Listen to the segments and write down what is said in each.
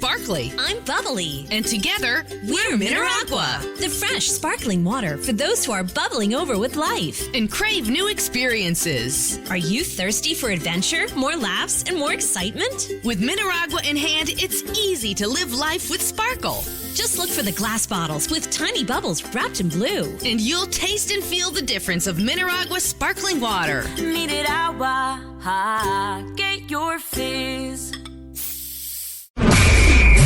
sparkly. I'm bubbly. And together, we're Mineragua. The fresh, sparkling water for those who are bubbling over with life. And crave new experiences. Are you thirsty for adventure, more laughs, and more excitement? With Mineragua in hand, it's easy to live life with sparkle. Just look for the glass bottles with tiny bubbles wrapped in blue. And you'll taste and feel the difference of Mineragua sparkling water. Mineragua, get your fizz.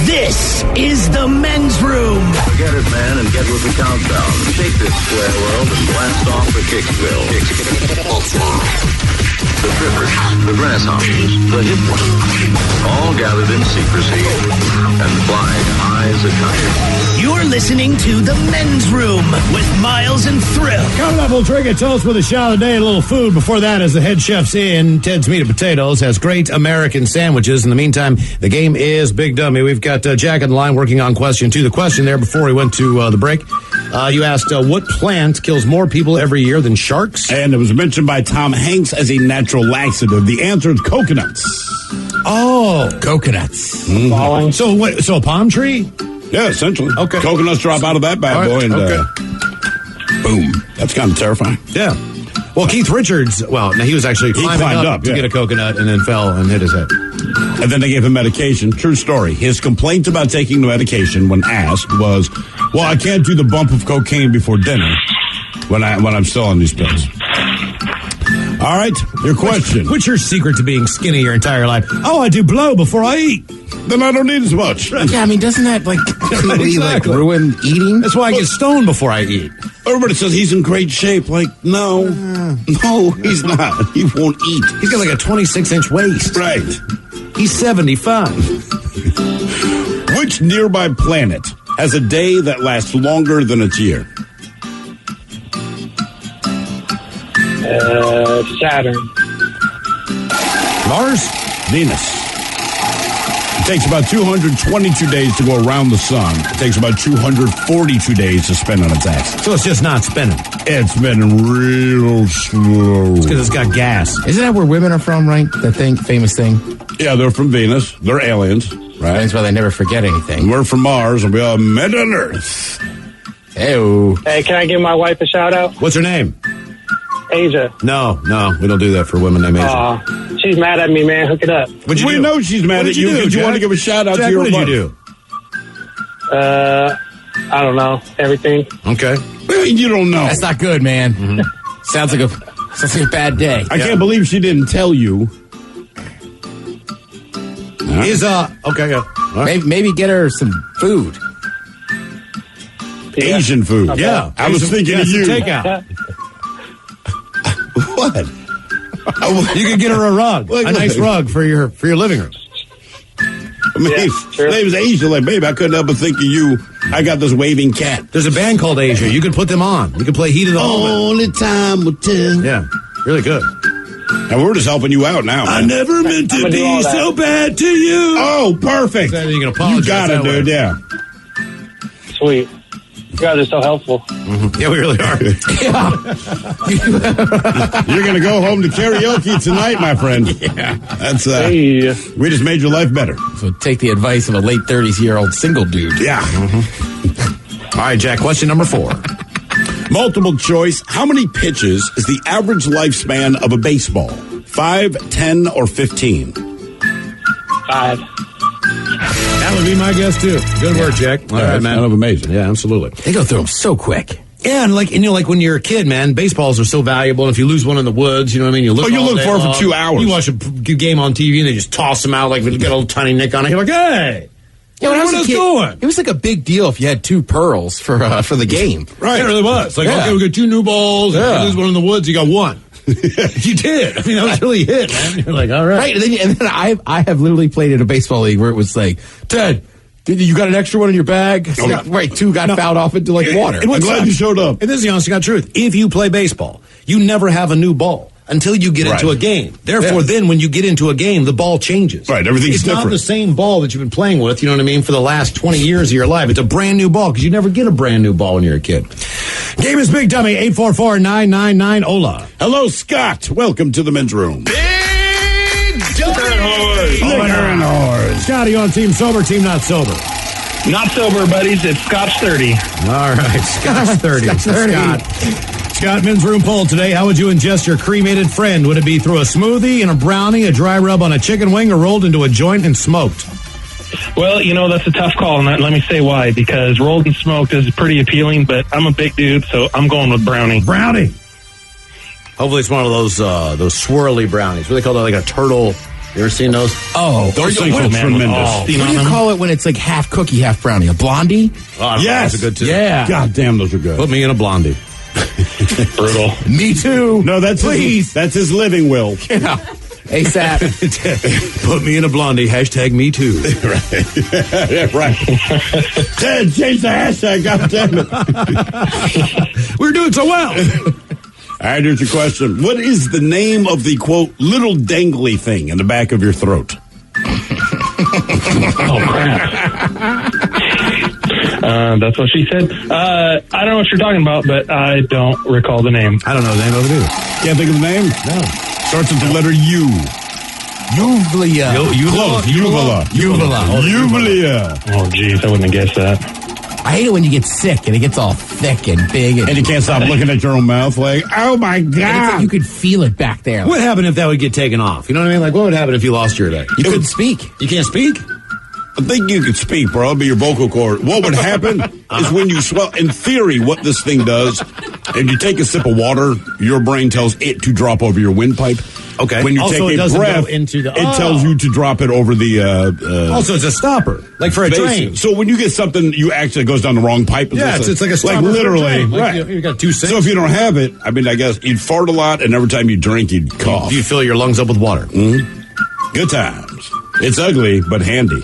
This is the men's room. Forget it, man, and get with the countdown. Shake this square world and blast off for Kicksville. The trippers, the grasshoppers, the hip ones, all gathered in secrecy and flying high as a kite. You're listening to the men's room with Miles and Thrill. Coming up, we'll drink a toast with a shot a day and a little food. Before that, as the head chef's in, Ted's Meat and Potatoes has great American sandwiches. In the meantime, the game is Big Dummy. We've got Jack on the line working on question 2. The question there before we went to the break, you asked what plant kills more people every year than sharks? And it was mentioned by Tom Hanks as a natural laxative. The answer is coconuts. Oh, coconuts. Mm-hmm. So what? So a palm tree? Yeah, essentially. Okay. Coconuts drop out of that bad boy and boom. That's kind of terrifying. Yeah. Well, Keith Richards, now he was actually climbing up to get a coconut and then fell and hit his head. And then they gave him medication. True story. His complaint about taking the medication when asked was, well, I can't do the bump of cocaine before dinner when I'm still on these pills. All right, your question. What's your secret to being skinny your entire life? Oh, I do blow before I eat. Then I don't need as much. Yeah, I mean, doesn't that exactly. ruin eating? That's why I get stoned before I eat. Everybody says he's in great shape. Like, no, he's not. He won't eat. He's got like a 26-inch waist. Right. He's 75. Which nearby planet has a day that lasts longer than its year? Saturn. Mars? Venus. It takes about 222 days to go around the sun. It takes about 242 days to spin on its axis. So it's just not spinning. It's spinning real slow. It's because it's got gas. Isn't that where women are from, right? That famous thing? Yeah, they're from Venus. They're aliens, right? That's why they never forget anything. We're from Mars, and we are men on Earth. Hey-o. Hey, can I give my wife a shout out? What's her name? Asia. No, we don't do that for women named Asia. She's mad at me, man. Hook it up. We know she's mad at you because you want to give a shout out to your wife. What did you do? I don't know. Everything. Okay. You don't know. That's not good, man. Mm-hmm. Sounds like a bad day. I can't believe she didn't tell you. Okay, yeah. Right. Maybe get her some food. Yeah. Asian food. Okay. Yeah. I was thinking of you. Takeout. What? You could get her a rug, a nice rug for your living room. I mean, her name's Asia. Like, babe, I couldn't help but think of you. I got this waving cat. There's a band called Asia. You could put them on. You could play Heat of the Moment. Only time will tell. Yeah, really good. And we're just helping you out now. Man. I never meant to be so bad to you. Oh, perfect. So you can apologize. You got it, dude. Yeah. Sweet. You guys are so helpful. Mm-hmm. Yeah, we really are. You're going to go home to karaoke tonight, my friend. Yeah. That's, we just made your life better. So take the advice of a late 30s-year-old single dude. Yeah. Mm-hmm. All right, Jack, question number 4. Multiple choice. How many pitches is the average lifespan of a baseball? 5, 10, or 15? 5. That would be my guess, too. Good work, Jack. All right, man. Kind of amazing. Yeah, absolutely. They go through them so quick. Yeah, and when you're a kid, man, baseballs are so valuable. And if you lose one in the woods, you know what I mean? You look for 2 hours. You watch a game on TV and they just toss them out like they get a little tiny nick on it. You're like, hey, yeah, when I was where's a kid, going? It was like a big deal if you had 2 pearls for the game. Right. It really was. Like, okay, we got 2 new balls. Yeah. If you lose one in the woods, you got 1. You did. I mean, that was really it, man. You're like, all right. Right, and then I have literally played in a baseball league where it was like, Ted, you got an extra one in your bag? Right, 2 got fouled off into like water. I'm glad you showed up. And this is the honest to God truth. If you play baseball, you never have a new ball until you get into a game. Therefore, then when you get into a game, the ball changes. Right, everything's different. It's not the same ball that you've been playing with, you know what I mean, for the last 20 years of your life. It's a brand new ball because you never get a brand new ball when you're a kid. Game is Big Dummy, 844-999-OLA. Hello, Scott. Welcome to the men's room. Big Scotty on team sober, team not sober. Not sober, buddies. It's Scotch 30. All right, Scotch 30. Scott, men's room poll today. How would you ingest your cremated friend? Would it be through a smoothie, in a brownie, a dry rub on a chicken wing, or rolled into a joint and smoked? Well, that's a tough call, and let me say why. Because rolled and smoked is pretty appealing, but I'm a big dude, so I'm going with brownie. Brownie. Hopefully it's one of those swirly brownies. What do they call that? Like a turtle. You ever seen those? Oh, those things are tremendous. What do you call it when it's like half cookie, half brownie? A blondie? Oh, yes. Those are good too. Yeah. God damn, those are good. Put me in a blondie. Brutal. Me too. No, that's that's his living will. Yeah. ASAP. Put me in a blondie. Hashtag me too. Yeah, right. Ted, change the hashtag. God damn it. We're doing so well. All right, here's your question. What is the name of the, quote, little dangly thing in the back of your throat? Oh, crap. That's what she said. I don't know what you're talking about, but I don't recall the name. I don't know the name of it either. Can't think of the name? No. Starts with the letter U. Uvula. Close. Uvula. Oh, geez, I wouldn't have guessed that. I hate it when you get sick and it gets all thick and big. And you can't stop looking at your own mouth like, oh, my and it's God. like you could feel it back there. What would happen if that would get taken off? You know what I mean? Like, what would happen if you lost your day? You couldn't speak. You can't speak? I think you could speak, bro. It'd be your vocal cord. What would happen is when you swell, in theory, what this thing does, if you take a sip of water, your brain tells it to drop over your windpipe. Okay. When you Also, it take a doesn't breath, go into the- it tells you to drop it over the... Also, it's a stopper, like for a train. So when you get something, you actually goes down the wrong pipe. Yeah, it's like a stopper like literally, for a train. Like, right? you got 2 sips. So if you don't have it, I mean, I guess you'd fart a lot, and every time you drink, you'd cough. Do you fill your lungs up with water? Mm-hmm. Good times. It's ugly, but handy.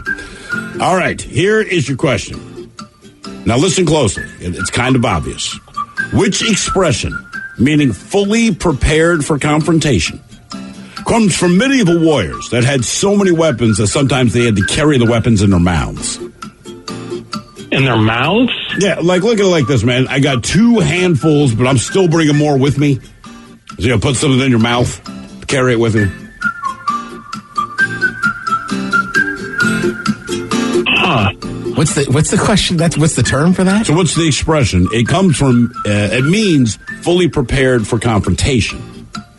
All right, here is your question. Now listen closely. It's kind of obvious. Which expression, meaning fully prepared for confrontation, comes from medieval warriors that had so many weapons that sometimes they had to carry the weapons in their mouths? In their mouths? Yeah, like look at it like this, man. I got 2 handfuls, but I'm still bringing more with me. So you put something in your mouth, carry it with you. Huh. What's the question? What's the term for that? So what's the expression? It comes from, it means fully prepared for confrontation.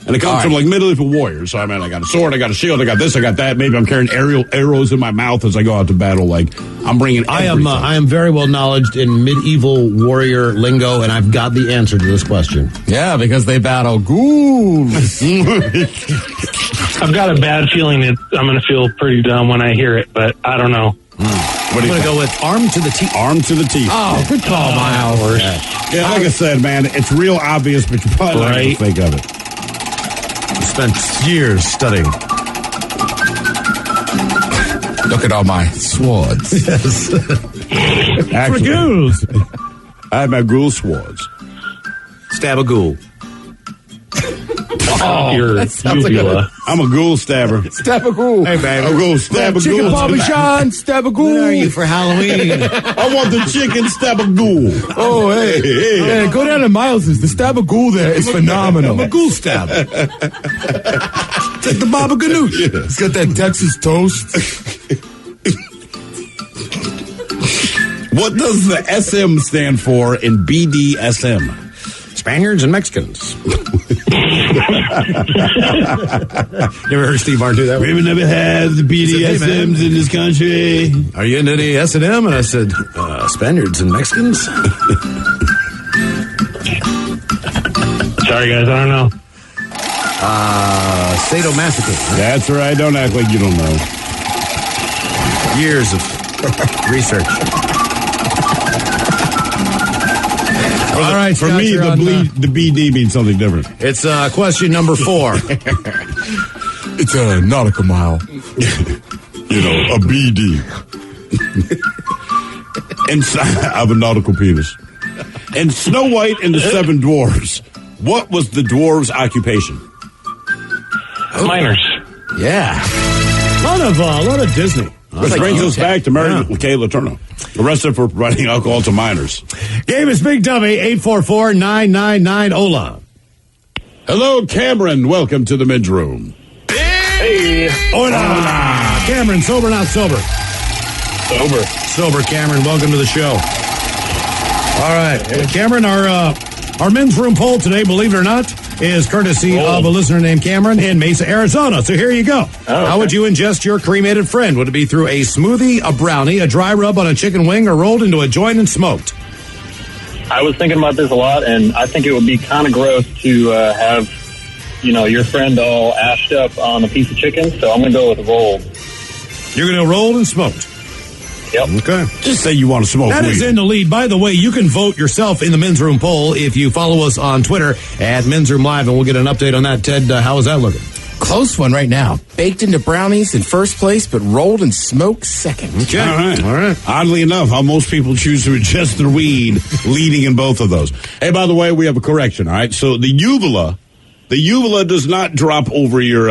And it comes from like medieval warriors. So I mean, I got a sword, I got a shield, I got this, I got that. Maybe I'm carrying arrows in my mouth as I go out to battle. Like I'm bringing everything. I am very well knowledged in medieval warrior lingo, and I've got the answer to this question. Yeah, because they battle ghouls. I've got a bad feeling that I'm going to feel pretty dumb when I hear it, but I don't know. I'm going to go with arm to the teeth. Arm to the teeth. Oh, good call, Miles. Yeah, like I said, man, it's real obvious, but you're probably not going to think of it. Spent years studying. Look at all my swords. Yes. Actually, For ghouls. I have my ghoul swords. Stab a ghoul. Your uvula. I'm a ghoul stabber. Stab a ghoul. Hey, baby. I'll go stab a Chicken ghoul. parmesan, stab a ghoul. What are you for Halloween? I want the chicken stab a ghoul. Oh, hey. Hey. Go down to Miles's. The stab a ghoul there is phenomenal. I'm a ghoul stab. It's like the Baba Ganoush. It's got that Texas toast. What does the SM stand for in BDSM? Spaniards and Mexicans. You ever heard Steve Martin do that? We never had the BDSMs in this country. Are you into any S&M? And I said, Spaniards and Mexicans? Sorry, guys, I don't know. Sadomasochism. That's right. Don't act like you don't know. Years of research. All right, For Scott, me, you're on, the BD means something different. it's question number 4. It's a nautical mile. A BD. Inside of a nautical penis. And Snow White and the 7 Dwarfs. What was the dwarves' occupation? Minors. Yeah. A lot of Disney. Which brings us back to Mary Kay Letourneau, arrested for providing alcohol to minors. Game is Big Dummy, 844-999-OLA. Hello, Cameron. Welcome to the men's room. Big Hey. Hola. Cameron, sober, not sober? Sober. Sober, Cameron. Welcome to the show. All right. Cameron, our men's room poll today, believe it or not, is courtesy of a listener named Cameron in Mesa, Arizona. So here you go. How would you ingest your cremated friend? Would it be through a smoothie, a brownie, a dry rub on a chicken wing, or rolled into a joint and smoked? I was thinking about this a lot, and I think it would be kind of gross to have, your friend all ashed up on a piece of chicken, so I'm going to go with rolled. You're going to rolled and smoked? Yep. Okay. Just say you want to smoke That weed. is in the lead. By the way, you can vote yourself in the men's room poll if you follow us on Twitter at Men's Room Live, and we'll get an update on that. Ted, how is that looking? Close one right now. Baked into brownies in first place, but rolled and smoked second. Okay. All right. Oddly enough, how most people choose to ingest their weed, leading in both of those. Hey, by the way, we have a correction. All right. So the uvula does not drop over your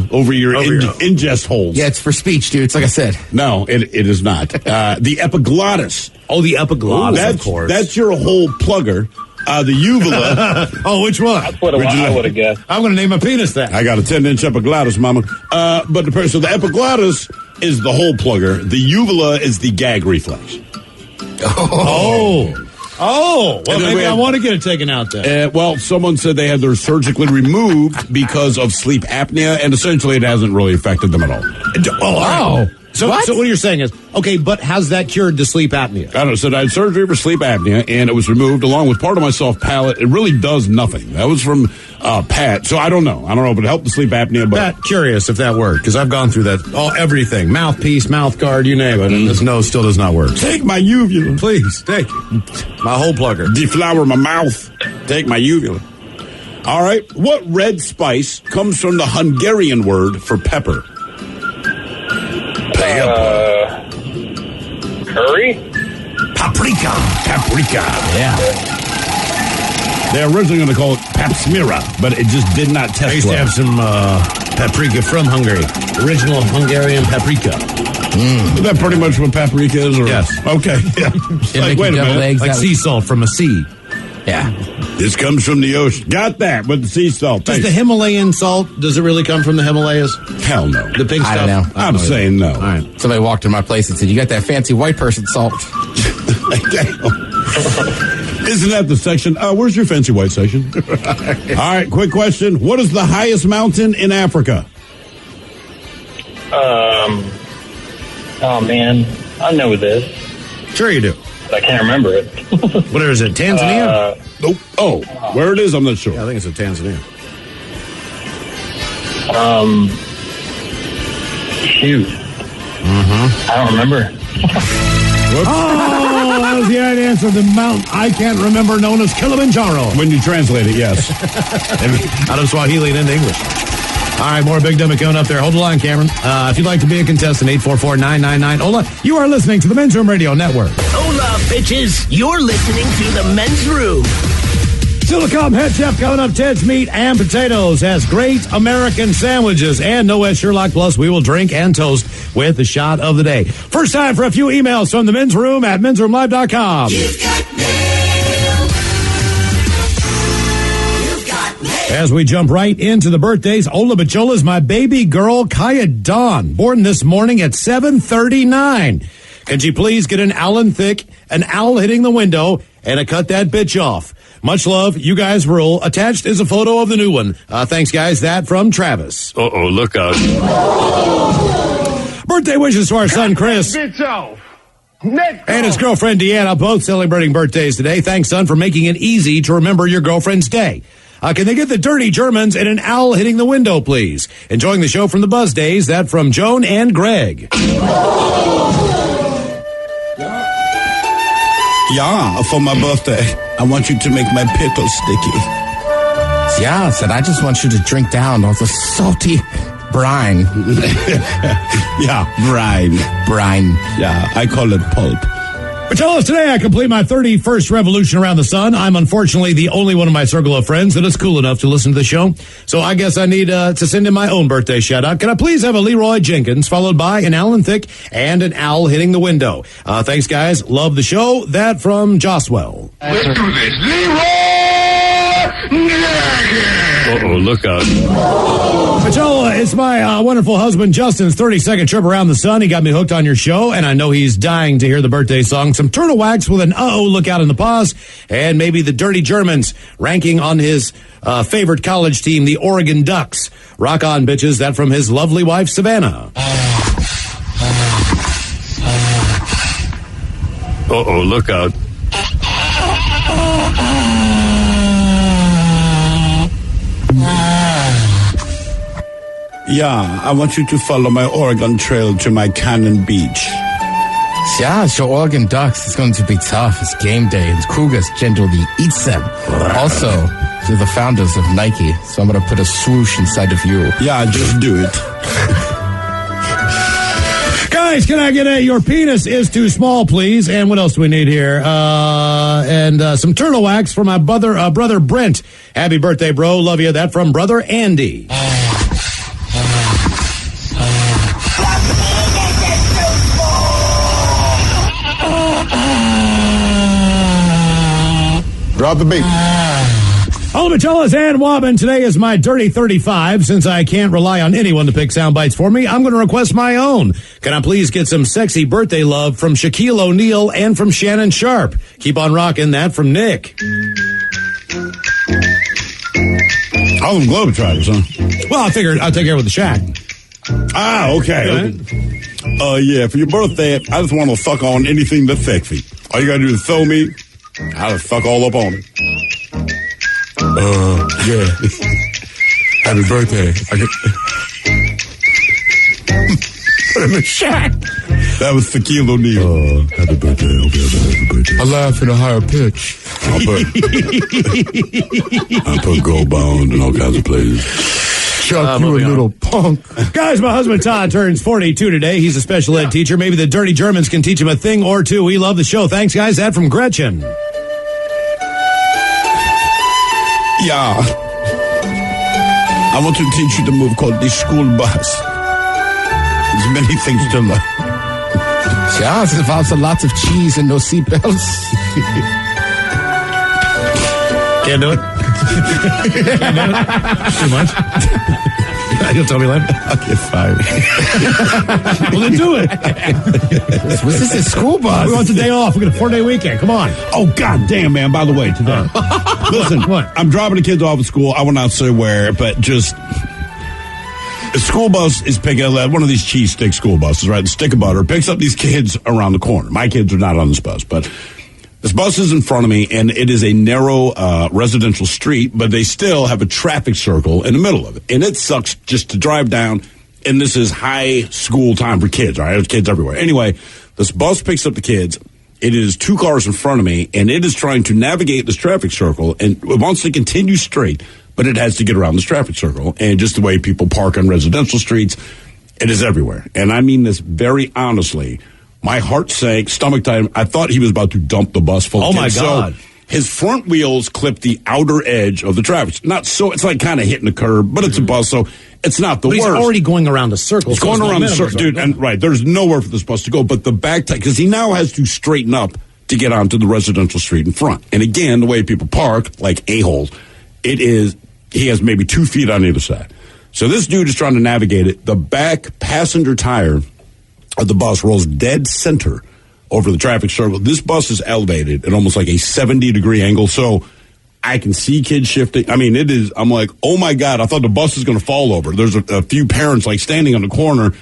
ingest holes. Yeah, it's for speech, dude. It's like I said. No, it is not. The epiglottis. Oh, the epiglottis, of course. That's your whole plugger. The uvula. Oh, which one? That's what I would have guessed. I'm going to name my penis that. I got a 10-inch epiglottis, mama. But so the epiglottis is the hole plugger. The uvula is the gag reflex. Oh, well, maybe I want to get it taken out then. Well, someone said they had their surgically removed because of sleep apnea, and essentially it hasn't really affected them at all. Oh. So what you're saying is, okay, but has that cured the sleep apnea? I don't know. So I had surgery for sleep apnea, and it was removed along with part of my soft palate. It really does nothing. That was from Pat. So I don't know, but it helped the sleep apnea. But Pat, curious if that worked, because I've gone through that. Everything. Mouthpiece, mouth guard, you name it. And this nose still does not work. Take my uvula. Please, take it. My whole plugger. Deflower my mouth. Take my uvula. All right. What red spice comes from the Hungarian word for pepper? Curry? Paprika. Yeah. They were originally going to call it papsmira, but it just did not test well. I used to have some paprika from Hungary. Original Hungarian paprika. Is that pretty much what paprika is? Or? Yes. Okay. Yeah. Like, wait a minute. Eggs like sea salt from a sea. Yeah. This comes from the ocean. Got that with the sea salt. Does the Himalayan salt, does it really come from the Himalayas? Hell no. The pink stuff? I don't know. I'm saying no. All right. Somebody walked in my place and said, "You got that fancy white person salt." Isn't that the section? Where's your fancy white section? All right, quick question. What is the highest mountain in Africa? Oh, man. I know this. Sure you do. I can't remember it. What is it, Tanzania? Nope. Oh, where it is, I'm not sure. Yeah, I think it's in Tanzania. Shoot. I don't remember. Oh, that was the right answer. The mountain I can't remember, known as Kilimanjaro. When you translate it, yes. Out of Swahili and into English. All right, more Big Dummy coming up there. Hold the line, Cameron. If you'd like to be a contestant, 844-999. Hola, you are listening to the Men's Room Radio Network. Hola, bitches. You're listening to the Men's Room. Still to come, head chef coming up. Ted's Meat and Potatoes has great American sandwiches. And no West Sherlock Plus, we will drink and toast with the shot of the day. First time for a few emails from the Men's Room at mensroomlive.com. You've got mail. As we jump right into the birthdays, Ola Bachola's my baby girl, Kaya Dawn, born this morning at 7:39. Can she please get an Alan Thick, an owl hitting the window, and a cut that bitch off? Much love. You guys rule. Attached is a photo of the new one. Thanks, guys. That from Travis. Uh-oh, look out. Birthday wishes to our son, Chris. And his girlfriend, Deanna, both celebrating birthdays today. Thanks, son, for making it easy to remember your girlfriend's day. Can they get the Dirty Germans and an owl hitting the window, please? Enjoying the show from the Buzz Days. That from Joan and Greg. Yeah, for my birthday, I want you to make my pickles sticky. Yeah, said I just want you to drink down all the salty brine. Yeah, brine. Yeah, I call it pulp. But tell us today I complete my 31st revolution around the sun. I'm unfortunately the only one in my circle of friends that is cool enough to listen to the show. So I guess I need to send in my own birthday shout out. Can I please have a Leroy Jenkins followed by an Alan Thick and an owl hitting the window? Thanks, guys. Love the show. That from Joswell. Let's do this. Leroy Jenkins. Uh-oh, look out. Joe, it's my wonderful husband Justin's 32nd trip around the sun. He got me hooked on your show, and I know he's dying to hear the birthday song. Some turtle wax with an uh-oh look out in the pause, and maybe the Dirty Germans ranking on his favorite college team, the Oregon Ducks. Rock on, bitches. That from his lovely wife, Savannah. Uh-oh, look out. Yeah, I want you to follow my Oregon Trail to my Cannon Beach. Yeah, it's your Oregon Ducks. It's going to be tough. It's game day, and Cougars generally eats them. Also, you're the founders of Nike, so I'm going to put a swoosh inside of you. Yeah, just do it. Guys, can I get your penis is too small, please? And what else do we need here? And some turtle wax for my brother Brent. Happy birthday, bro. Love you. That from brother Andy. Drop the beat. Olabatellas and Wobbin, today is my Dirty 35. Since I can't rely on anyone to pick sound bites for me, I'm going to request my own. Can I please get some sexy birthday love from Shaquille O'Neal and from Shannon Sharp? Keep on rocking. That from Nick. All them Globetrotters, huh? Well, I figured I'll take care of the Shaq. Ah, okay. Yeah, for your birthday, I just want to fuck on anything that's sexy. All you got to do is throw me. I'll just fuck all up on it. Yeah. Happy birthday. Put him in Shaq. That was Shaquille O'Neal. Happy birthday. Hope you have a happy birthday. I laugh in a higher pitch. I put gold bound in all kinds of places. Chuck, you a little punk. Guys, my husband Todd turns 42 today. He's a special ed teacher. Maybe the Dirty Germans can teach him a thing or two. We love the show. Thanks, guys. That from Gretchen. Yeah. I want to teach you the move called the school bus. There's many things to learn. Yeah, it involves a lot of cheese and no seatbelts. Can't do it. Too much. You'll tell me later. Okay, fine. Well, then do it. Was this a school bus? We want the day off. We got a 4-day weekend. Come on. Oh, god damn, man. By the way, today. Listen, What? I'm dropping the kids off at school. I will not say where, but just... The school bus is picking up one of these cheese stick school buses, right? The stick of butter picks up these kids around the corner. My kids are not on this bus, but this bus is in front of me, and it is a narrow residential street, but they still have a traffic circle in the middle of it. And it sucks just to drive down, and this is high school time for kids, all right? There's kids everywhere. Anyway, this bus picks up the kids. It is 2 cars in front of me, and it is trying to navigate this traffic circle, and it wants to continue straight, but it has to get around this traffic circle. And just the way people park on residential streets, it is everywhere. And I mean this very honestly. My heart sank, stomach tight. I thought he was about to dump the bus full of kids. Oh, my God. So his front wheels clipped the outer edge of the traffic. Not so, it's like kind of hitting the curb, but it's a bus, so it's not the But worst. he's already going around the circle. It's going around the circle, dude. And right, there's nowhere for this bus to go. But the back, because he now has to straighten up to get onto the residential street in front. And again, the way people park, like a-holes, it is, he has maybe 2 feet on either side. So this dude is trying to navigate it. The back passenger tire of the bus rolls dead center over the traffic circle. This bus is elevated at almost like a 70-degree angle. So I can see kids shifting. I mean, it is, I'm like, oh my God, I thought the bus was going to fall over. There's a few parents like standing on the corner.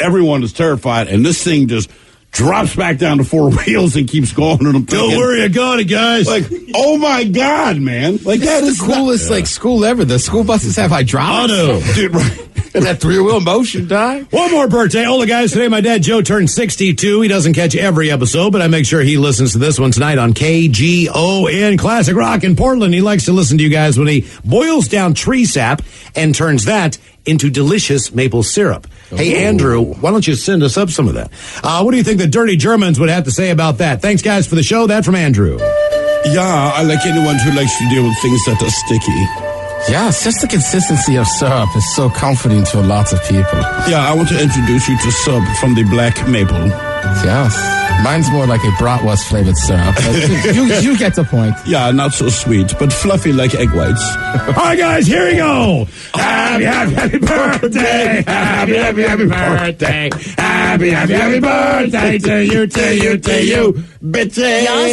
Everyone is terrified. And this thing just drops back down to 4 wheels and keeps going. And I'm thinking, Don't worry, I got it, guys. like, oh my God, man. Like, that is the coolest like school ever. The school buses have hydraulics. Auto. dude, right. And that 3-wheel motion time. One more birthday. Hola, guys. Today, my dad, Joe, turned 62. He doesn't catch every episode, but I make sure he listens to this one tonight on KGON Classic Rock in Portland. He likes to listen to you guys when he boils down tree sap and turns that into delicious maple syrup. Hey, Andrew, why don't you send us up some of that? What do you think the Dirty Germans would have to say about that? Thanks, guys, for the show. That from Andrew. Yeah, I like anyone who likes to deal with things that are sticky. Yeah, it's just the consistency of syrup is so comforting to lots of people. Yeah, I want to introduce you to syrup from the black maple. Yes. Mine's more like a bratwurst flavored syrup. You get the point. Yeah, not so sweet, but fluffy like egg whites. All right, guys, here we go. Happy birthday. Happy birthday. Happy birthday to you. Jaws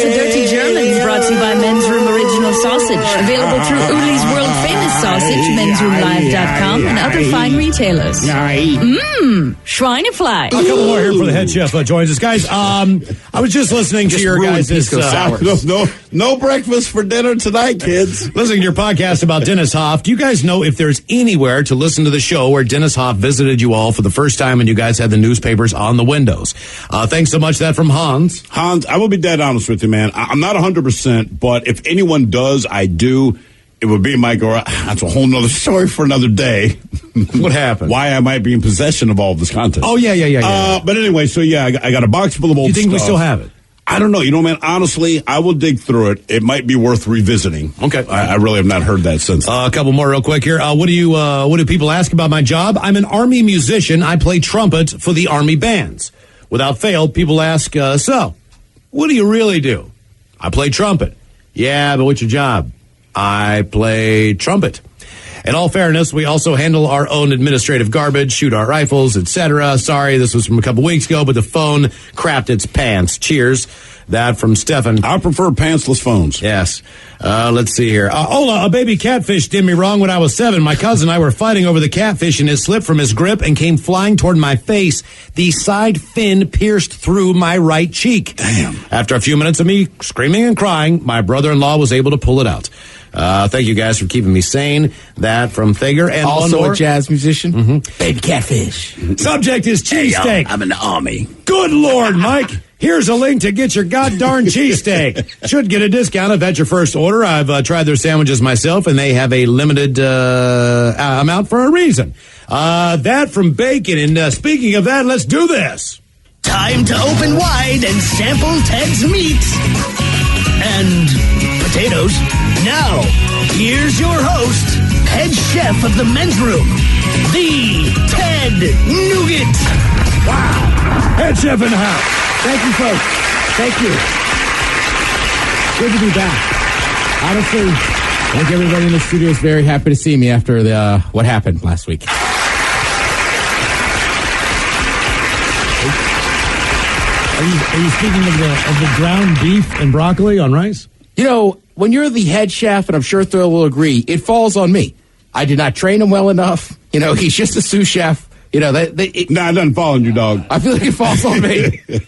of Dirty German is brought to you by Men's Room Original Sausage. Available through Uli's World Famous Sausage, mensroomlive.com, and other fine retailers. Schweinefly. A couple more here for the head chef joins us. Guys, I was just listening to your guys' no breakfast for dinner tonight, kids. Listening to your podcast about Dennis Hoff. Do you guys know if there's anywhere to listen to the show where Dennis Hoff visited you all for the first time and you guys had the newspapers on the windows? Thanks so much. That from Hans. Hans, I will be dead honest with you, man. I'm not 100%, but if anyone does, I do. It would be Mike, or that's a whole nother story for another day. What happened? Why I might be in possession of all of this content. Oh, yeah. But anyway, so yeah, I got a box full of old stuff. You think we still have it? I don't know. You know, man, honestly, I will dig through it. It might be worth revisiting. Okay. I really have not heard that since. A couple more real quick here. What do people ask about my job? I'm an Army musician. I play trumpet for the Army bands. Without fail, people ask, so, what do you really do? I play trumpet. Yeah, but what's your job? I play trumpet. In all fairness, we also handle our own administrative garbage, shoot our rifles, etc. Sorry, this was from a couple weeks ago, but the phone crapped its pants. Cheers. That from Stefan. I prefer pantsless phones. Yes. Let's see here. Ola, a baby catfish did me wrong when I was 7. My cousin and I were fighting over the catfish, and it slipped from his grip and came flying toward my face. The side fin pierced through my right cheek. Damn. After a few minutes of me screaming and crying, my brother-in-law was able to pull it out. Thank you guys for keeping me sane. That from Thager. And also a jazz musician. Mm-hmm. Baby catfish. Subject is cheesesteak. I'm in the Army. Good Lord, Mike. Here's a link to get your goddarn cheesesteak. Should get a discount if that's your first order. I've tried their sandwiches myself, and they have a limited amount for a reason. That from Bacon. And speaking of that, let's do this. Time to open wide and sample Ted's meat and potatoes. Now, here's your host, head chef of the men's room, the Ted Nugent. Wow. Head chef in the house. Thank you, folks. Thank you. Good to be back. Honestly, I think everybody in the studio is very happy to see me after what happened last week. Are you speaking of the ground beef and broccoli on rice? You know, when you're the head chef, and I'm sure Thrill will agree, it falls on me. I did not train him well enough. You know, he's just a sous chef. You know, it doesn't fall on you, dog. I feel like it falls on me. You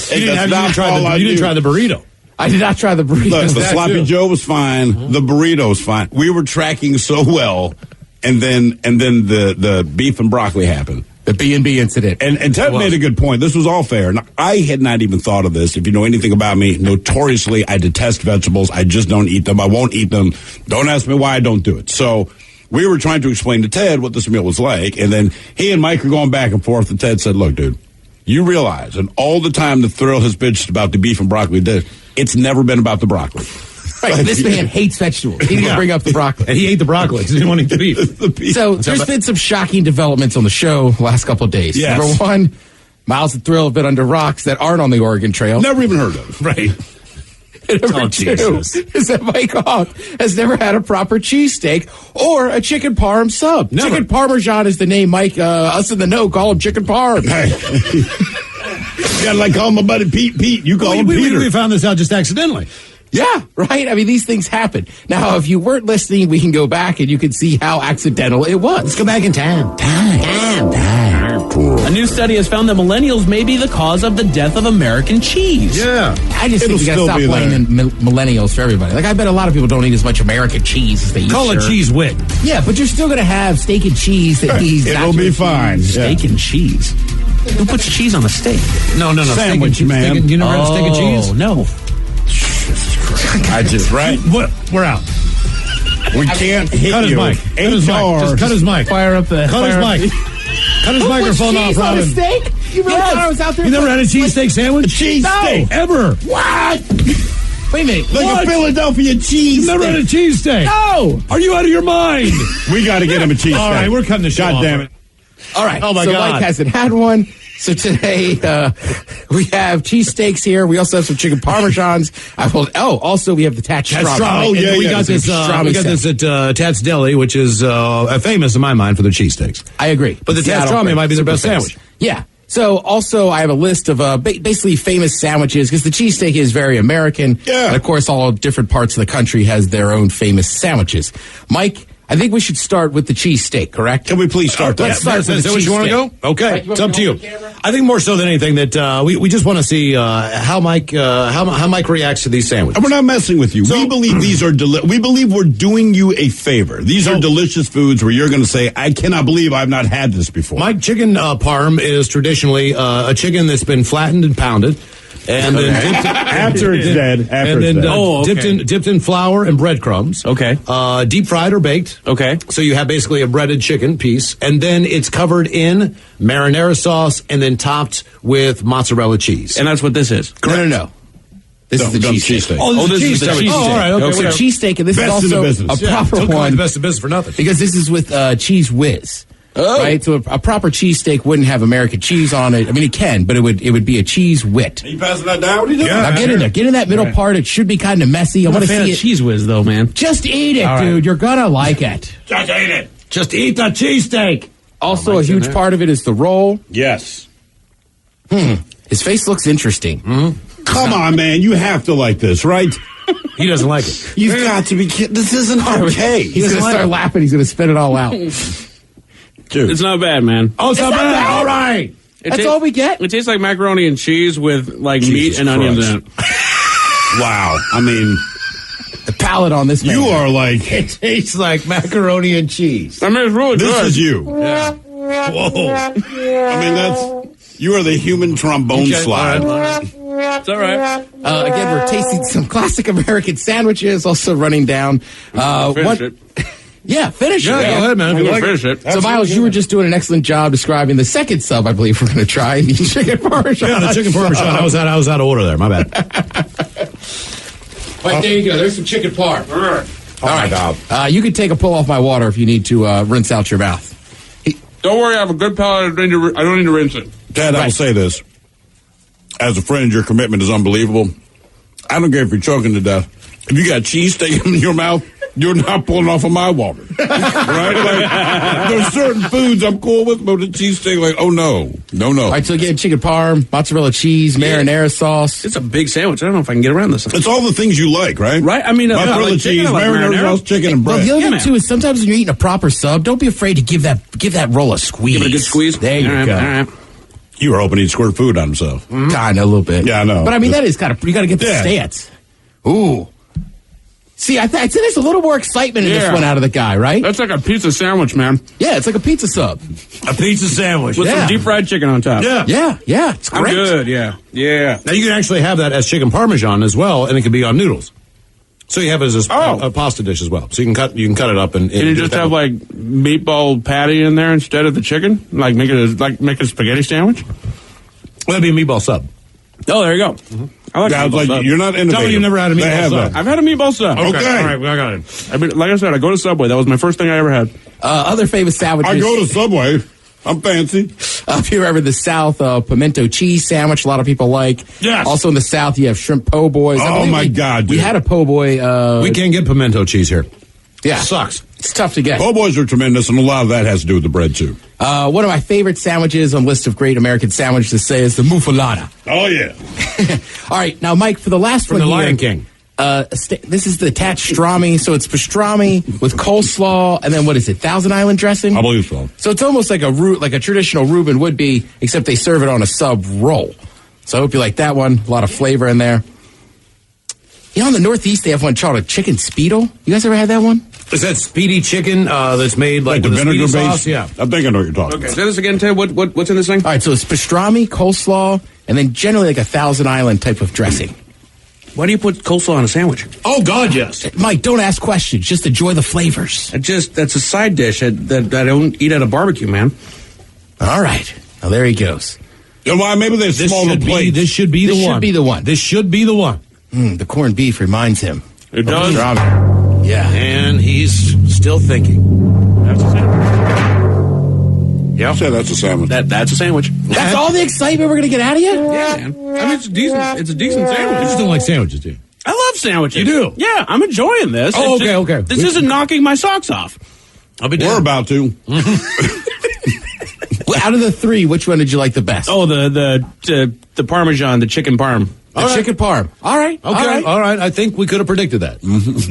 didn't try the burrito. I did not try the burrito. Look, the sloppy Joe was fine. Mm-hmm. The burrito was fine. We were tracking so well, and then the beef and broccoli happened. The B&B incident. And Ted made a good point. This was all fair. And I had not even thought of this. If you know anything about me, notoriously, I detest vegetables. I just don't eat them. I won't eat them. Don't ask me why I don't do it. So we were trying to explain to Ted what this meal was like. And then he and Mike were going back and forth. And Ted said, look, dude, you realize, and all the time the Thrill has bitched about the beef and broccoli dish, it's never been about the broccoli. Right, this man hates vegetables. He didn't bring up the broccoli. And he ate the broccoli because he didn't want to eat the beef. So there's been some shocking developments on the show the last couple of days. Yes. Number one, Miles and Thrill have been under rocks that aren't on the Oregon Trail. Never even heard of. Right. And number two is that Mike Hoff has never had a proper cheesesteak or a chicken parm sub. Never. Chicken Parmesan is the name Mike, us in the know, call him chicken parm. You gotta like call my buddy Pete. You call him Peter. We found this out just accidentally. Yeah, right? I mean, these things happen. Now, if you weren't listening, we can go back and you can see how accidental it was. Let's go back in time. A new study has found that millennials may be the cause of the death of American cheese. Yeah. I just think we gotta stop blaming millennials for everybody. Like, I bet a lot of people don't eat as much American cheese as they used to. Call it cheese wit. Yeah, but you're still going to have steak and cheese that he's It'll be fine. Steak and cheese. Who puts cheese on a steak? No. Sandwich, man. You never had a steak and cheese? Oh, no. I just, right? We're out. We can't hit cut his you. Mic. Just cut his mic. Fire up the... Cut his mic. Cut his microphone off, Robin. On a steak? You really thought I was out there? You never had a cheesesteak sandwich? A cheesesteak. Ever. What? Wait a minute. Like a Philadelphia cheese. You never had a cheesesteak? No. Are you out of your mind? We got to get him a cheesesteak. All right, we're cutting the show God off. damn it. All right. Oh, my so God. Mike hasn't had one. So today, we have cheesesteaks here. We also have some chicken parmesans. Also we have the Tat's Strami. Oh, yeah, we got this at Tat's Deli, which is famous in my mind for their cheesesteaks. I agree. But the Tat's Strami might be their best sandwich. Yeah. So also I have a list of basically famous sandwiches because the cheesesteak is very American. Yeah. And of course, all different parts of the country has their own famous sandwiches. Mike, I think we should start with the cheesesteak, correct? Can we please start that? Let's start with the Is that what you want to go? Okay, Mike, it's up to you. I think more so than anything that we just want to see how Mike reacts to these sandwiches. And we're not messing with you. We believe these are we believe we're doing you a favor. These are delicious foods where you're going to say, I cannot believe I've not had this before. Mike, chicken parm is traditionally a chicken that's been flattened and pounded. And then after it's dead. Dipped in flour and breadcrumbs. Okay. Deep fried or baked. Okay. So you have basically a breaded chicken piece, and then it's covered in marinara sauce and then topped with mozzarella cheese. And that's what this is. No. This is the cheesesteak. This is the cheesesteak. Oh, all right. Okay. So cheesesteak, and this Best is in the also business. a proper Don't call it one the best of business for nothing. because this is with cheese whiz. Oh. Right, so a proper cheesesteak wouldn't have American cheese on it. I mean, it can, but it would be a cheese wit. Are you passing that down? What are you doing? Now get in there. Get in that middle part. It should be kind of messy. I I'm want a to fan see of it. Cheese Whiz, though, man. Just eat it, All right. dude. You're gonna like it. Just eat it. Just eat the cheesesteak. Also, a huge part of it is the roll. Yes. His face looks interesting. Come on, man. You have to like this, right? He doesn't like it. You've got to be kidding. This isn't okay. He's gonna start laughing. He's gonna spit it all out. Dude. It's not bad, man. Oh, it's not bad. All right. That's all we get. It tastes like macaroni and cheese with like Jesus meat and onions in it. Wow. I mean, The palate on this man. you are like, It tastes like macaroni and cheese. I mean, it's really this good. is you. Yeah. Whoa. I mean, you are the human trombone slide. It's all right. Again, we're tasting some classic American sandwiches. Also running down. Finish it. Yeah, finish Yeah, it. go ahead, man. I'm If you gonna like finish it. So, Miles, you were just doing an excellent job describing the second sub, I believe we're going to try, the chicken parmesan. Yeah, the chicken parmesan. I was out of order there. My bad. Right, there you go. There's some chicken parm. Oh, my God. You can take a pull off my water if you need to rinse out your mouth. Don't worry, I have a good palate. I don't need to rinse it. Dad, I'll say this. As a friend, your commitment is unbelievable. I don't care if you're choking to death. If you got cheesesteak in your mouth, you're not pulling off of my water. Right? Like, there's certain foods I'm cool with, but the cheesesteak, like, oh, no. No. All right, so again, chicken parm, mozzarella cheese, marinara sauce. It's a big sandwich. I don't know if I can get around this. It's all the things you like, right? Right? I mean, mozzarella like cheese, chicken, I like marinara sauce, chicken, and Well, bread. the other Yeah, thing, man. too, is sometimes when you're eating a proper sub, don't be afraid to give that roll a squeeze. Give it a good squeeze. There you All right, go. all right. You were hoping he'd squirt food on himself. Kind of, a little bit. Yeah, I know. But I mean, that is kind of, you got to get the Yeah. stance. Ooh. See, I'd say there's a little more excitement in this Yeah. one out of the guy, right? That's like a pizza sandwich, man. Yeah, it's like a pizza sub. A pizza sandwich. With Yeah. some deep fried chicken on top. Yeah. Yeah, it's I'm great. good, yeah. Yeah. Now you can actually have that as chicken parmesan as well, and it can be on noodles. So you have it as a pasta dish as well. So you can cut it up and Can you just have like meatball patty in there instead of the chicken? Like make it a spaghetti sandwich? Well, that'd be a meatball sub. Oh, there you go. I like Yeah, I was meatball like, sub. you're not innovative. Tell me you've never had a They meatball have sub. that. I've had a meatball sub. Okay. All right, I got it. I mean, like I said, I go to Subway. That was my first thing I ever had. Other famous sandwiches. I go to Subway. I'm fancy. If you're ever in the South, pimento cheese sandwich, a lot of people like. Yes. Also in the South, you have shrimp po' boys. I Oh, believe my God, We dude. had a po' boy. We can't get pimento cheese here. Yeah. Sucks. It's tough to get. Po' boys are tremendous, and a lot of that has to do with the bread, too. One of my favorite sandwiches on the list of great American sandwiches to say is the muffalata. Oh, yeah. All right, now, Mike, for the last From one the here, Lion King. this is the Tat's Strami. So it's pastrami with coleslaw, and then what is it, Thousand Island dressing? I believe so. So it's almost like a traditional Reuben would be, except they serve it on a sub roll. So I hope you like that one. A lot of flavor in there. You know, in the Northeast, they have one called a chicken speedle. You guys ever had that one? Is that speedy chicken that's made Like the with a vinegar speedy base? sauce? Yeah. I think I know what you're talking Okay, about. say this again, Ted. What's in this thing? All right, so it's pastrami, coleslaw, and then generally like a Thousand Island type of dressing. Why do you put coleslaw on a sandwich? Oh, God, yes. Mike, don't ask questions. Just enjoy the flavors. That's a side dish that I don't eat at a barbecue, man. All right. Now, there he goes. You know why? Maybe they smaller plates. This should be the This one. should be the one. This should be the one. The corned beef reminds him. It does. Yeah. And he's still thinking. That's the sandwich. Yeah. So that's a sandwich. That's a sandwich. That's all the excitement we're going to get out of you? Yeah, man. I mean, it's a decent sandwich. I just don't like sandwiches, do you? I love sandwiches. You do? Yeah, I'm enjoying this. Oh, It's okay. This isn't knocking my socks off. I'll be We're about to. Well, out of the three, which one did you like the best? Oh, the Parmesan, the chicken parm. The chicken parm. All right. Okay, all right. I think we could have predicted that.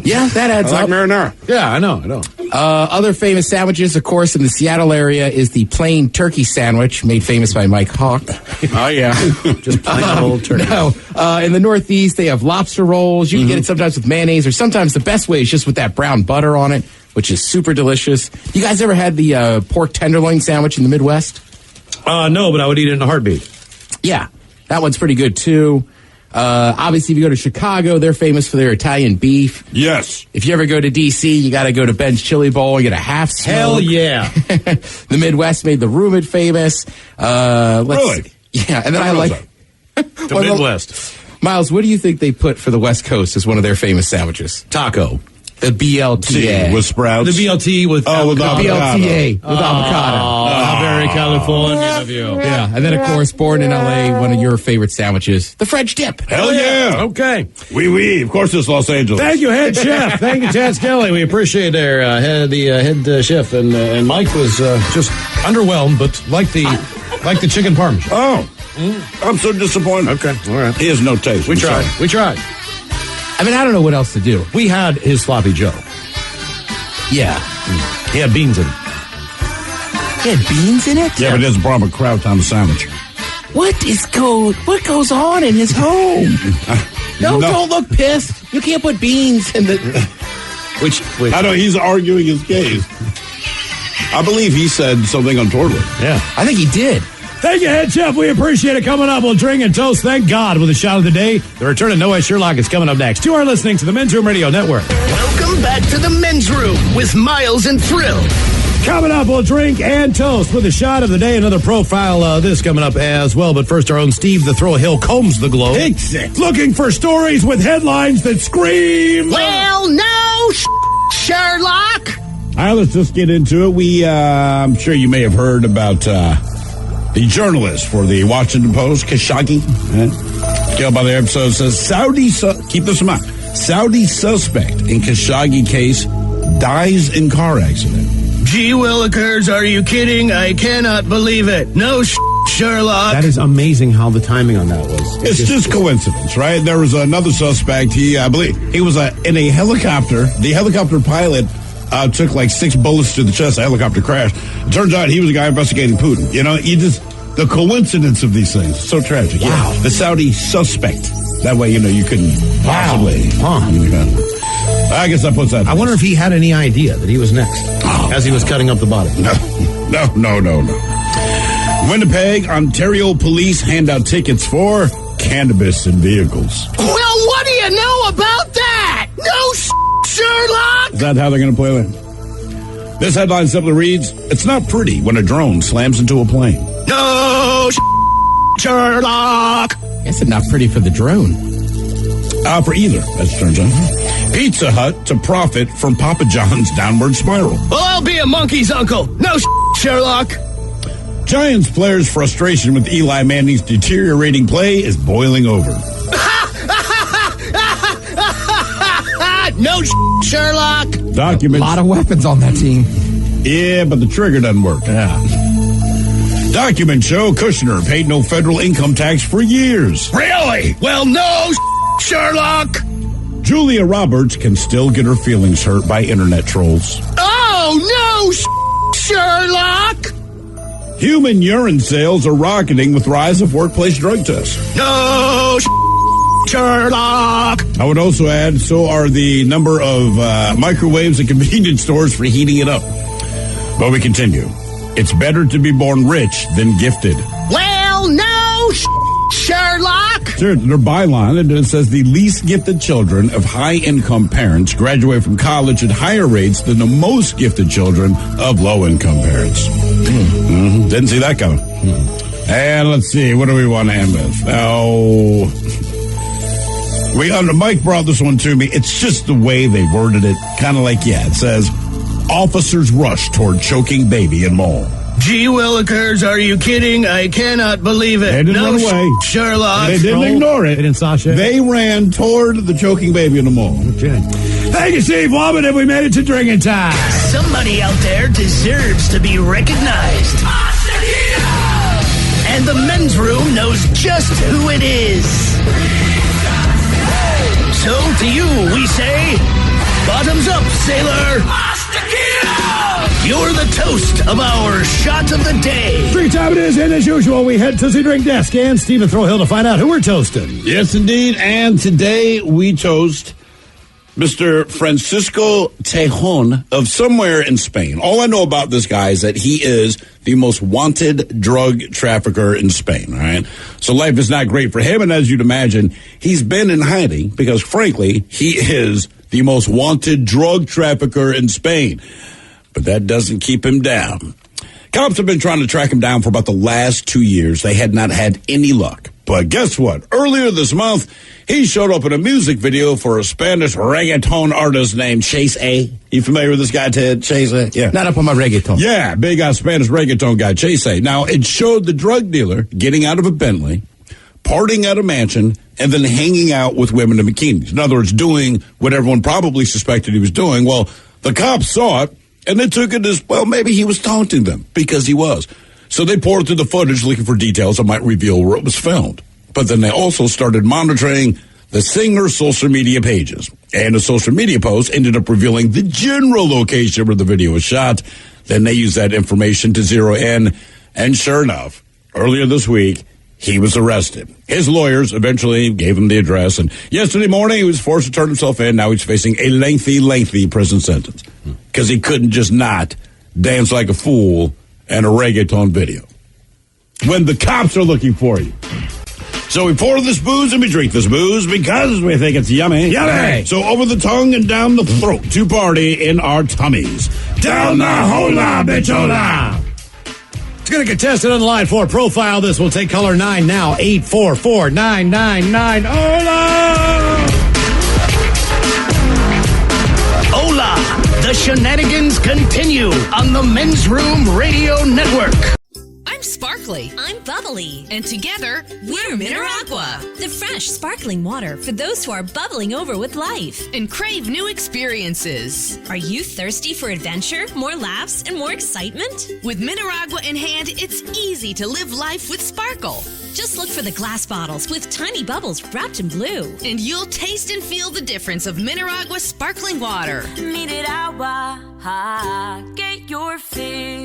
Yeah, that adds I like up. marinara. Yeah, I know. Other famous sandwiches, of course, in the Seattle area is the plain turkey sandwich, made famous by Mike Hawk. Oh, yeah. Just plain old turkey. No, in the Northeast, they have lobster rolls. You can get it sometimes with mayonnaise, or sometimes the best way is just with that brown butter on it, which is super delicious. You guys ever had the pork tenderloin sandwich in the Midwest? No, but I would eat it in a heartbeat. Yeah, that one's pretty good, too. Obviously, if you go to Chicago, they're famous for their Italian beef. Yes. If you ever go to D.C., you got to go to Ben's Chili Bowl and get a half smoke. Hell yeah. The Midwest made the Rumid famous. Really? Yeah, and then I like... The Midwest. Miles, what do you think they put for the West Coast as one of their famous sandwiches? Taco. The BLTA. With sprouts. The BLT with with avocado. BLTA with avocado. Oh, how very Californian of you. Yeah, and then, of course, born in L.A., one of your favorite sandwiches, the French dip. Hell yeah. Okay. Oui. Of course, it's Los Angeles. Thank you, head chef. Thank you, Chad Skelly. We appreciate their head chef. And Mike was just underwhelmed, but like the chicken parmesan. Oh. I'm so disappointed. Okay, all right. He has no taste. We I'm tried. sorry. We tried. I mean, I don't know what else to do. We had his sloppy Joe. Yeah. He had beans in it. He had beans in it? Yeah, but it doesn't brought him a kraut on the sandwich. What goes on in his home? No, don't look pissed. You can't put beans in the... Which I know he's arguing his case. I believe he said something untoward. Yeah. I think he did. Thank you, head chef. We appreciate it. Coming up, we'll drink and toast, thank God, with a shot of the day. The return of Noah Sherlock is coming up next. You are listening to the Men's Room Radio Network. Welcome back to the Men's Room with Miles and Thrill. Coming up, we'll drink and toast with a shot of the day. Another profile this coming up as well. But first, our own Steve the Thrill Hill combs the globe. Looking for stories with headlines that scream. Well, no, Sherlock. All right, let's just get into it. I'm sure you may have heard about the journalist for the Washington Post, Khashoggi. Killed by the episode says keep this in mind. Saudi suspect in Khashoggi case dies in car accident. Gee willikers, are you kidding? I cannot believe it. No, Sherlock. That is amazing how the timing on that was. It's just coincidence, right? There was another suspect. I believe he was in a helicopter. The helicopter pilot took like 6 bullets to the chest. The helicopter crashed. It turns out he was a guy investigating Putin. You know, the coincidence of these things. So tragic. Wow. Yeah. The Saudi suspect. That way, you couldn't possibly. I guess that puts that. I wonder if he had any idea that he was next as he was cutting up the body. No. Winnipeg, Ontario police hand out tickets for cannabis in vehicles. Well, what do you know about that? No, Sherlock. Is that how they're going to play it? This headline simply reads, "It's not pretty when a drone slams into a plane." No, Sherlock. I guess it's not pretty for the drone. For either, as it turns out. Pizza Hut to profit from Papa John's downward spiral. Well, I'll be a monkey's uncle. No, Sherlock. Giants players' frustration with Eli Manning's deteriorating play is boiling over. No, Sherlock. Documents. A lot of weapons on that team. Yeah, but the trigger doesn't work. Yeah. Documents show Kushner paid no federal income tax for years. Really? Well, no, Sherlock. Julia Roberts can still get her feelings hurt by internet trolls. Oh, no, Sherlock. Human urine sales are rocketing with rise of workplace drug tests. No, Sherlock. I would also add, so are the number of microwaves at convenience stores for heating it up. But we continue. It's better to be born rich than gifted. Well, no, Sherlock. Sure, their byline, and it says the least gifted children of high-income parents graduate from college at higher rates than the most gifted children of low-income parents. Mm-hmm. Didn't see that coming. And let's see, what do we want to end with? Mike brought this one to me. It's just the way they worded it. Kind of like, it says, officers rush toward choking baby in mall. Gee willikers, are you kidding? I cannot believe it. They didn't run away. Sherlock. They didn't ignore it. They didn't saw shit. They ran toward the choking baby in the mall. Okay. Thank you, Steve Woman, and we made it to drinking time. Somebody out there deserves to be recognized. And the men's room knows just who it is. So to you, we say, bottoms up, sailor. You're the toast of our shot of the day. Drink time it is, and as usual, we head to the drink desk and Stephen Throwhill to find out who we're toasting. Yes, indeed. And today we toast Mr. Francisco Tejon of somewhere in Spain. All I know about this guy is that he is the most wanted drug trafficker in Spain, all right? So life is not great for him, and as you'd imagine, he's been in hiding because, frankly, he is the most wanted drug trafficker in Spain. But that doesn't keep him down. Cops have been trying to track him down for about the last 2 years. They had not had any luck. But guess what? Earlier this month, he showed up in a music video for a Spanish reggaeton artist named Chase A. You familiar with this guy, Ted? Chase A? Yeah. Not up on my reggaeton. Yeah, big Spanish reggaeton guy, Chase A. Now, it showed the drug dealer getting out of a Bentley, partying at a mansion, and then hanging out with women in bikinis. In other words, doing what everyone probably suspected he was doing. Well, the cops saw it, and they took it as, well, maybe he was taunting them, because he was. So they poured through the footage looking for details that might reveal where it was filmed. But then they also started monitoring the singer's social media pages. And a social media post ended up revealing the general location where the video was shot. Then they used that information to zero in. And sure enough, earlier this week, he was arrested. His lawyers eventually gave him the address. And yesterday morning, he was forced to turn himself in. Now he's facing a lengthy prison sentence. Because he couldn't just not dance like a fool in a reggaeton video when the cops are looking for you. So we pour this booze and we drink this booze because we think it's yummy. Yummy! So over the tongue and down the throat to party in our tummies. Down the hola, bichola! It's going to get tested on the line for profile. This will take color 9 now. 844-999. Hola! Hola! The shenanigans continue on the Men's Room Radio Network. I'm sparkly. I'm bubbly. And together, we're Mineragua. The fresh, sparkling water for those who are bubbling over with life. And crave new experiences. Are you thirsty for adventure, more laughs, and more excitement? With Mineragua in hand, it's easy to live life with sparkle. Just look for the glass bottles with tiny bubbles wrapped in blue. And you'll taste and feel the difference of Mineragua sparkling water. Mineragua, get your fill.